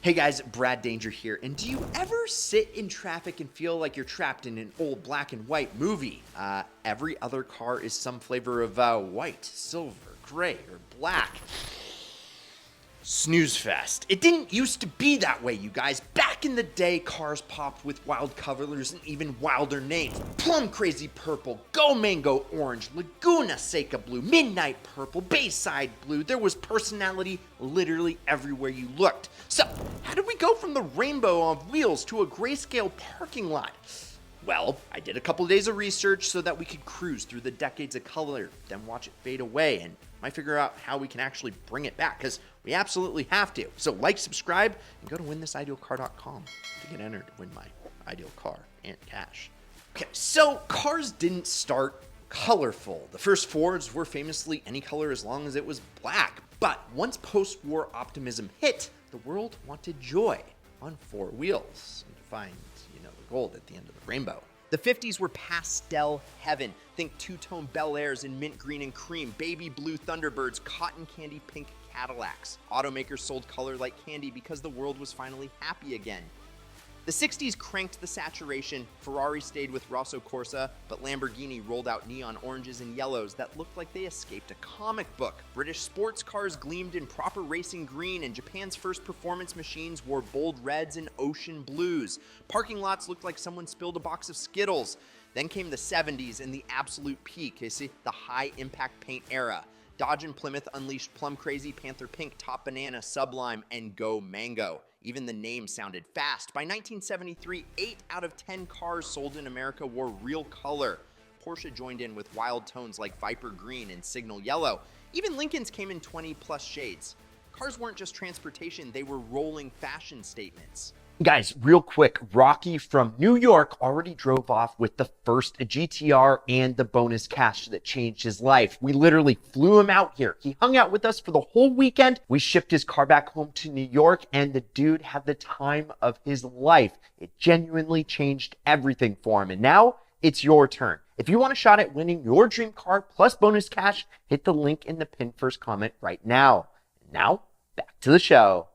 Hey guys, Brad Danger here, and do you ever sit in traffic and feel like you're trapped in an old black and white movie? Every other car is some flavor of white, silver, gray, or black. Snooze fest. It didn't used to be that way, you guys. Back in the day, cars popped with wild colors and even wilder names. Plum Crazy Purple, Go Mango Orange, Laguna Seca Blue, Midnight Purple, Bayside Blue. There was personality literally everywhere you looked. So, how did we go from the rainbow on wheels to a grayscale parking lot? Well, I did a couple of days of research so that we could cruise through the decades of color, then watch it fade away, and might figure out how we can actually bring it back, because we absolutely have to. So like, subscribe, and go to winthisIdealCar.com to get entered to win my ideal car and cash. Okay, so cars didn't start colorful. The first Fords were famously any color as long as it was black. But once post-war optimism hit, the world wanted joy on four wheels, and to find the gold at the end of the rainbow. The 50s were pastel heaven. Think two-tone Bel Airs in mint green and cream, baby blue Thunderbirds, cotton candy pink Cadillacs. Automakers sold color like candy because the world was finally happy again. The 60s cranked the saturation. Ferrari stayed with Rosso Corsa, but Lamborghini rolled out neon oranges and yellows that looked like they escaped a comic book. British sports cars gleamed in proper racing green, and Japan's first performance machines wore bold reds and ocean blues. Parking lots looked like someone spilled a box of Skittles. Then came the 70s and the absolute peak, you see, the high-impact paint era. Dodge and Plymouth unleashed Plum Crazy, Panther Pink, Top Banana, Sublime, and Go Mango. Even the name sounded fast. By 1973, 8 out of 10 cars sold in America wore real color. Porsche joined in with wild tones like Viper Green and Signal Yellow. Even Lincolns came in 20-plus shades. Cars weren't just transportation, they were rolling fashion statements. Guys, real quick, Rocky from New York already drove off with the first GTR and the bonus cash that changed his life. We literally flew him out here. He hung out with us for the whole weekend. We shipped his car back home to New York, and the dude had the time of his life. It genuinely changed everything for him. And now it's your turn. If you want a shot at winning your dream car plus bonus cash, hit the link in the pinned first comment right now. Now, back to the show.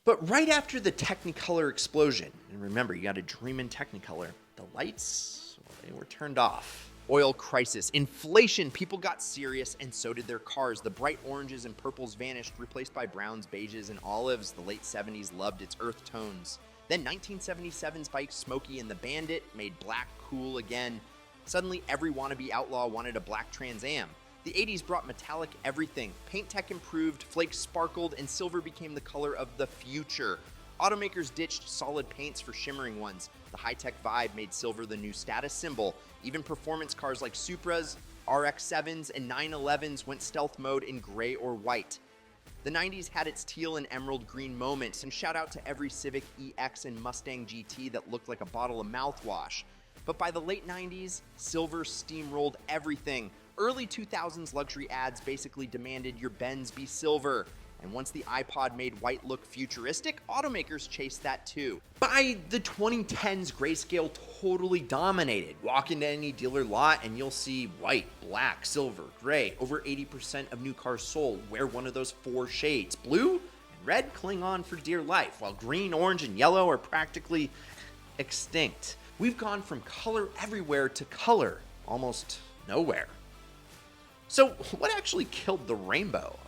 But right after the Technicolor explosion, and remember, you got to dream in Technicolor, the lights, well, they were turned off. Oil crisis, inflation, people got serious, and so did their cars. The bright oranges and purples vanished, replaced by browns, beiges, and olives. The late 70s loved its earth tones. Then 1977's bike Smokey and the Bandit made black cool again. Suddenly, every wannabe outlaw wanted a black Trans Am. The 80s brought metallic everything. Paint tech improved, flakes sparkled, and silver became the color of the future. Automakers ditched solid paints for shimmering ones. The high-tech vibe made silver the new status symbol. Even performance cars like Supras, RX-7s, and 911s went stealth mode in gray or white. The 90s had its teal and emerald green moments, and shout out to every Civic EX and Mustang GT that looked like a bottle of mouthwash. But by the late 90s, silver steamrolled everything. Early 2000s luxury ads basically demanded your Benz be silver. And once the iPod made white look futuristic, automakers chased that too. By the 2010s, grayscale totally dominated. Walk into any dealer lot and you'll see white, black, silver, gray. Over 80% of new cars sold wear one of those four shades. Blue and red cling on for dear life, while green, orange, and yellow are practically extinct. We've gone from color everywhere to color almost nowhere. So what actually killed the rainbow?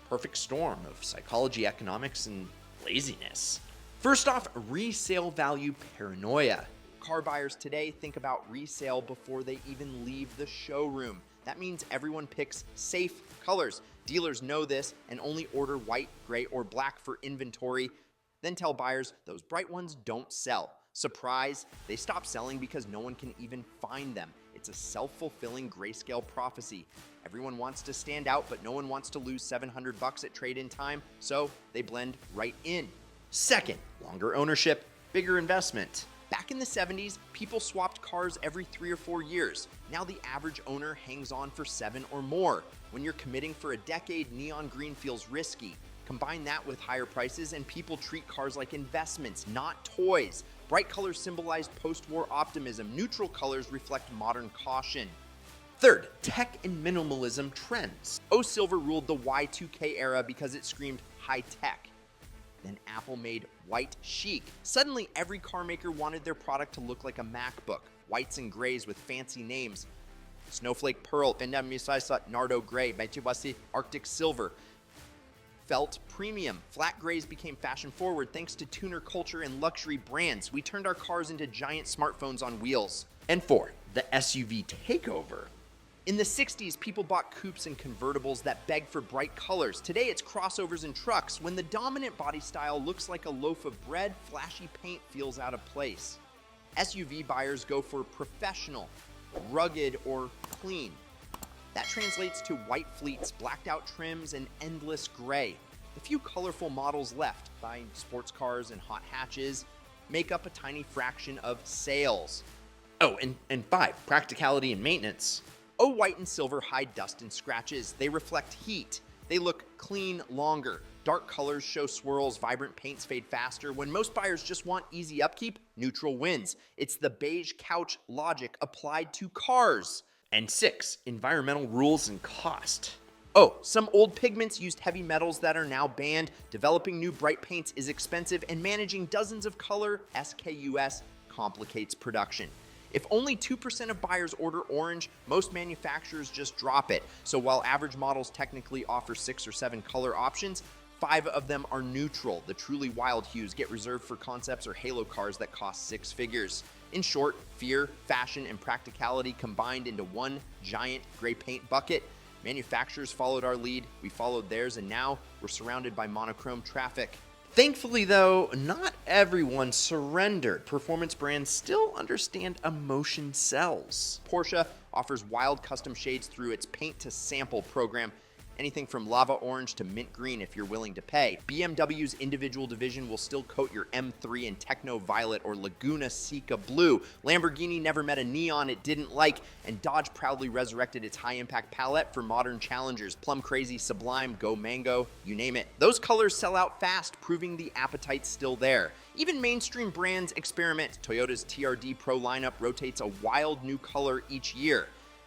A perfect storm of psychology, economics, and laziness. First off, resale value paranoia. Car buyers today think about resale before they even leave the showroom. That means everyone picks safe colors. Dealers know this and only order white, gray, or black for inventory, then tell buyers those bright ones don't sell. Surprise, they stop selling because no one can even find them. It's a self-fulfilling grayscale prophecy. Everyone wants to stand out, but no one wants to lose $700 at trade-in time, so they blend right in. Second, longer ownership, bigger investment. Back in the 70s, people swapped cars every 3 or 4 years. Now the average owner hangs on for 7 or more. When you're committing for a decade, neon green feels risky. Combine that with higher prices, and people treat cars like investments, not toys. Bright colors symbolize post-war optimism. Neutral colors reflect modern caution. Third, tech and minimalism trends. Silver ruled the Y2K era because it screamed high tech. Then Apple made white chic. Suddenly, every car maker wanted their product to look like a MacBook. Whites and grays with fancy names. Snowflake Pearl, Nardo Gray, Arctic Silver. Felt premium. Flat grays became fashion forward thanks to tuner culture and luxury brands. We turned our cars into giant smartphones on wheels. And 4, the SUV takeover. In the 60s, people bought coupes and convertibles that begged for bright colors. Today, it's crossovers and trucks. When the dominant body style looks like a loaf of bread, flashy paint feels out of place. SUV buyers go for professional, rugged, or clean. That translates to white fleets, blacked out trims, and endless gray. The few colorful models left, buying sports cars and hot hatches, make up a tiny fraction of sales. Oh, and 5, practicality and maintenance. White and silver hide dust and scratches. They reflect heat. They look clean longer. Dark colors show swirls, vibrant paints fade faster. When most buyers just want easy upkeep, neutral wins. It's the beige couch logic applied to cars. And 6, environmental rules and cost. Some old pigments used heavy metals that are now banned. Developing new bright paints is expensive, and managing dozens of color SKUs complicates production. If only 2% of buyers order orange, most manufacturers just drop it. So while average models technically offer 6 or 7 color options, 5 of them are neutral. The truly wild hues get reserved for concepts or halo cars that cost 6 figures. In short, fear, fashion, and practicality combined into one giant gray paint bucket. Manufacturers followed our lead, we followed theirs, and now we're surrounded by monochrome traffic. Thankfully, though, not everyone surrendered. Performance brands still understand emotion sells. Porsche offers wild custom shades through its Paint to Sample program. Anything from lava orange to mint green if you're willing to pay. BMW's individual division will still coat your M3 in techno violet or Laguna Seca blue. Lamborghini never met a neon it didn't like, and Dodge proudly resurrected its high-impact palette for modern challengers. Plum Crazy, Sublime, Go Mango, you name it. Those colors sell out fast, proving the appetite's still there. Even mainstream brands experiment. Toyota's TRD Pro lineup rotates a wild new color each year.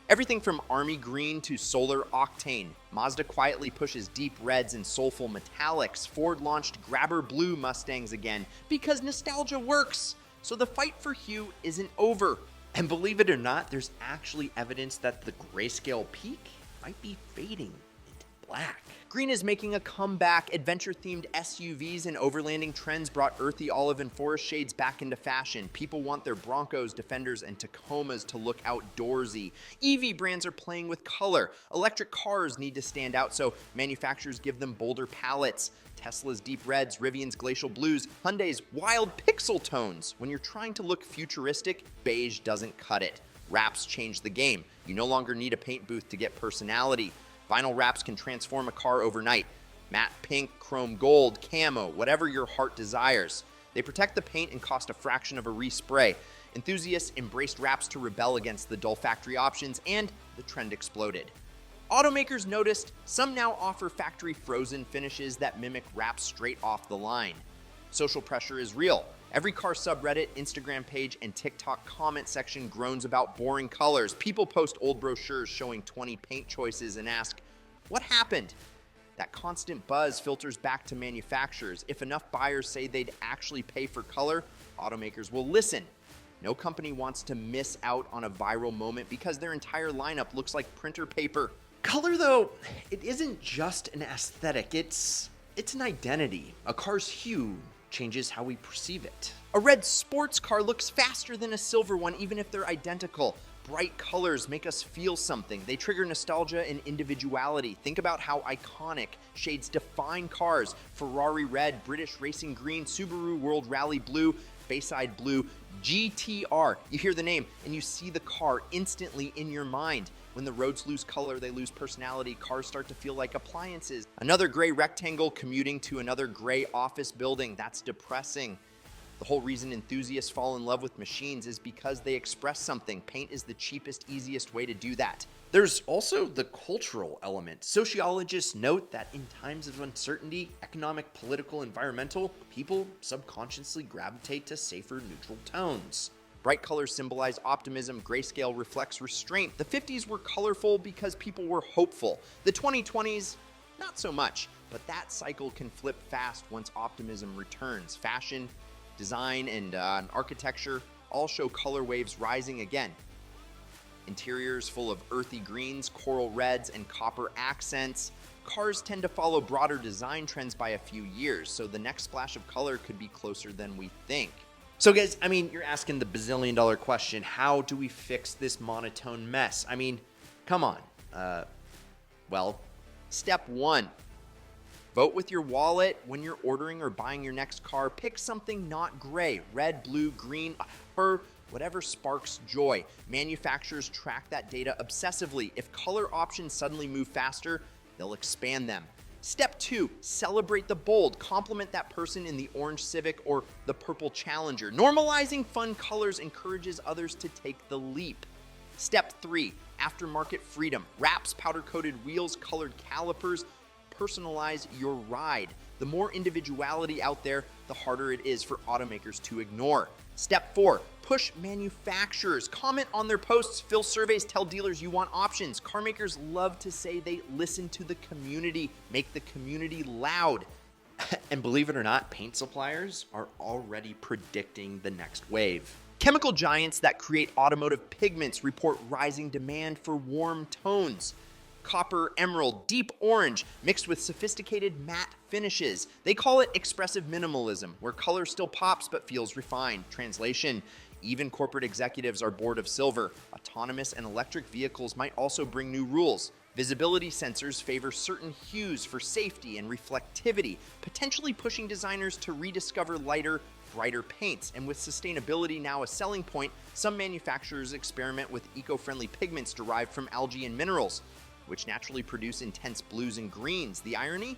Everything from army green to solar octane. Mazda quietly pushes deep reds and soulful metallics. Ford launched grabber blue Mustangs again because nostalgia works. So the fight for hue isn't over. And believe it or not, there's actually evidence that the grayscale peak might be fading into black. Green is making a comeback. Adventure-themed SUVs and overlanding trends brought earthy olive and forest shades back into fashion. People want their Broncos, Defenders, and Tacomas to look outdoorsy. EV brands are playing with color. Electric cars need to stand out, so manufacturers give them bolder palettes. Tesla's deep reds, Rivian's glacial blues, Hyundai's wild pixel tones. When you're trying to look futuristic, beige doesn't cut it. Wraps change the game. You no longer need a paint booth to get personality. Vinyl wraps can transform a car overnight. Matte pink, chrome gold, camo, whatever your heart desires. They protect the paint and cost a fraction of a respray. Enthusiasts embraced wraps to rebel against the dull factory options, and the trend exploded. Automakers noticed some now offer factory frozen finishes that mimic wraps straight off the line. Social pressure is real. Every car subreddit, Instagram page, and TikTok comment section groans about boring colors. People post old brochures showing 20 paint choices and ask, what happened? That constant buzz filters back to manufacturers. If enough buyers say they'd actually pay for color, automakers will listen. No company wants to miss out on a viral moment because their entire lineup looks like printer paper. Color, though, it isn't just an aesthetic, it's an identity. A car's hue changes how we perceive it. A red sports car looks faster than a silver one, even if they're identical. Bright colors make us feel something. They trigger nostalgia and individuality. Think about how iconic shades define cars. Ferrari red, British racing green, Subaru World Rally blue, Bayside blue, GTR. You hear the name and you see the car instantly in your mind. When the roads lose color, they lose personality. Cars start to feel like appliances. Another gray rectangle commuting to another gray office building. That's depressing. The whole reason enthusiasts fall in love with machines is because they express something. Paint is the cheapest, easiest way to do that. There's also the cultural element. Sociologists note that in times of uncertainty, economic, political, environmental, people subconsciously gravitate to safer, neutral tones. Bright colors symbolize optimism, grayscale reflects restraint. The 50s were colorful because people were hopeful. The 2020s, not so much. But that cycle can flip fast once optimism returns. Fashion, design, and architecture all show color waves rising again. Interiors full of earthy greens, coral reds, and copper accents. Cars tend to follow broader design trends by a few years, so the next splash of color could be closer than we think. So guys, I mean, you're asking the bazillion-dollar question, how do we fix this monotone mess? I mean, come on. Well, step one. Vote with your wallet when you're ordering or buying your next car. Pick something not gray, red, blue, green, or whatever sparks joy. Manufacturers track that data obsessively. If color options suddenly move faster, they'll expand them. Step two, celebrate the bold. Compliment that person in the orange Civic or the purple Challenger. Normalizing fun colors encourages others to take the leap. Step three, aftermarket freedom. Wraps, powder-coated wheels, colored calipers. Personalize your ride. The more individuality out there, the harder it is for automakers to ignore. Step four, push manufacturers. Comment on their posts, fill surveys, tell dealers you want options. Car makers love to say they listen to the community, make the community loud. And believe it or not, paint suppliers are already predicting the next wave. Chemical giants that create automotive pigments report rising demand for warm tones. Copper, emerald, deep orange, mixed with sophisticated matte finishes. They call it expressive minimalism, where color still pops but feels refined. Translation, even corporate executives are bored of silver. Autonomous and electric vehicles might also bring new rules. Visibility sensors favor certain hues for safety and reflectivity, potentially pushing designers to rediscover lighter, brighter paints. And with sustainability now a selling point, some manufacturers experiment with eco-friendly pigments derived from algae and minerals, which naturally produce intense blues and greens. The irony?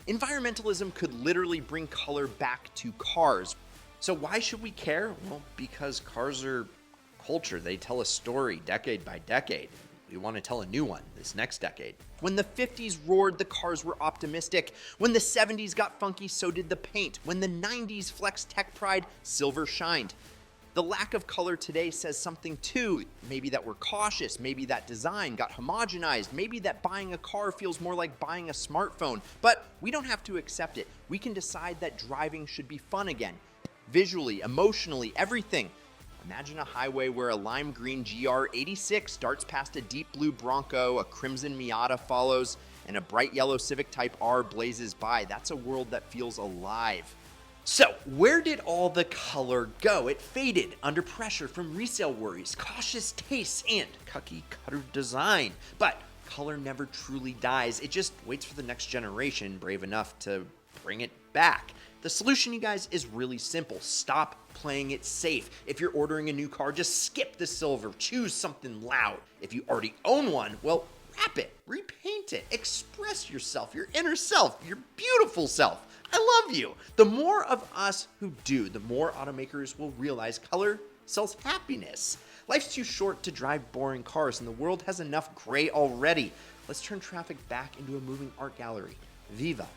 Environmentalism could literally bring color back to cars. So why should we care? Well, because cars are culture. They tell a story decade by decade. We want to tell a new one this next decade. When the 50s roared, the cars were optimistic. When the 70s got funky, so did the paint. When the 90s flexed tech pride, silver shined. The lack of color today says something too. Maybe that we're cautious, maybe that design got homogenized, maybe that buying a car feels more like buying a smartphone. But we don't have to accept it. We can decide that driving should be fun again. Visually, emotionally, everything. Imagine a highway where a lime green GR86 darts past a deep blue Bronco, a crimson Miata follows, and a bright yellow Civic Type R blazes by. That's a world that feels alive. So, where did all the color go? It faded under pressure from resale worries, cautious tastes, and cookie-cutter design. But color never truly dies. It just waits for the next generation brave enough to bring it back. The solution, you guys, is really simple. Stop playing it safe. If you're ordering a new car, just skip the silver. Choose something loud. If you already own one, well, wrap it, repaint it, express yourself, your inner self, your beautiful self. I love you. The more of us who do, the more automakers will realize color sells happiness. Life's too short to drive boring cars, and the world has enough gray already. Let's turn traffic back into a moving art gallery. Viva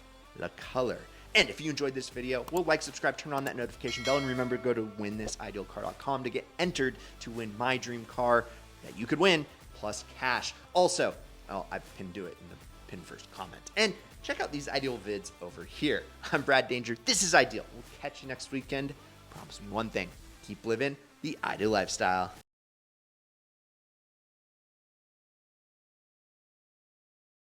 la color. And if you enjoyed this video, well, like, subscribe, turn on that notification bell, and remember to go to winthisIdealCar.com to get entered to win my dream car that you could win, plus cash. Also, I pinned do it in the pin first comment. And check out these Ideal vids over here. I'm Brad Danger. This is Ideal. We'll catch you next weekend. Promise me one thing. Keep living the Ideal lifestyle.